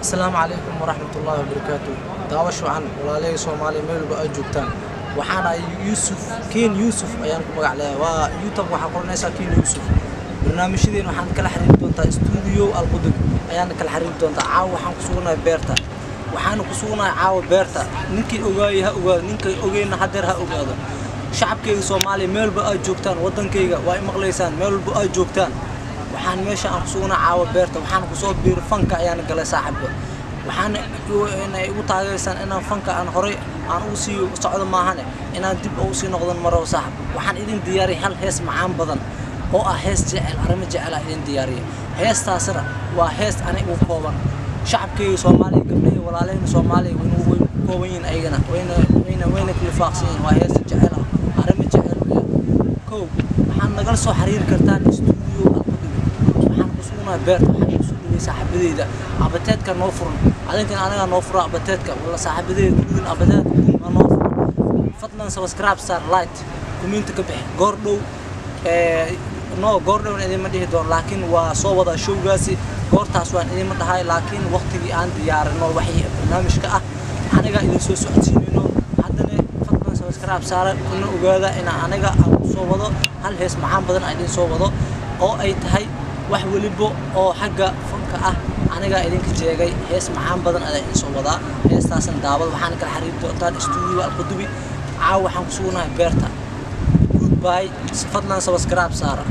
السلام عليكم ورحمة الله وبركاته. دعوة عن ولا Soomaali meel ba ay joogtaan waxaana Ken Yusuf ayaan ku magac leeyahay waa YouTube waxa qoranaysa Ken Yusuf barnaamijyadeen waxaan kala xiriir doontaa studio Al-Qudub ayaan kala xiriir doontaa caaw waxaan ku sugnahay beerta waxaan ku sugnahay caaw beerta ninkii ogaayay ha ogaado ninkii ogeeyna hadeer ha ogaado shacabkayga Soomaali meel ba ay joogtaan wadankayga waa i maqlaysaan meel ba ay joogtaan waxaan meesha aan ku sugnahay caaw beerta waxaan ku soo biir fanka ayaan galay saaxiibo waxaan inay ugu taageersan inaan fanka aan hore aan u sii socdo maahane inaan dib u sii noqdo maro saaxiib waxaan idin diyaariyay hal hees macaan badan oo ah hees jecel arimo jecel ah idin diyaariyay heestaasna waa hees aniga u kooban shacabkayga Soomaaliya gabdhaha walaaleyna Soomaaliya way kooban yihiin ayagana wayna kala faaqsan waa hees jecel ah arimo jecel koow waxaan nagal soo xiriir kartaan studio waxaan ku sugnahay beerta صاحبتي عبتات كان نوفر عليك أنا نوفر عبتات ولا صاحبتي بدون عبتات ما نوفر فضلا سبسكرايب صار لايك كومنت كبح جوردو نو جوردو إذا ما ده دور لكن وصوّد شو جاسي جورد أسوان إذا ما ده لكن وقت اللي عندي يار نو وحي برنامج كأ أنا قاعد إذا سو سعتينه حدنا فضلا سبسكرايب صار كنا وجادا أنا قاعد صوّده هل هيس معام بدن عايزين صوّده أو أي تهاي wax waliba oo xagga fanka ah aniga idinka jeegay hees macaan badan aad in soo wada heestaasan daawad waxaan kala xiriir doontaan studio Al-Qudubi caaw waxaan ku sugnahay beerta goodbye fadlan subscribe saara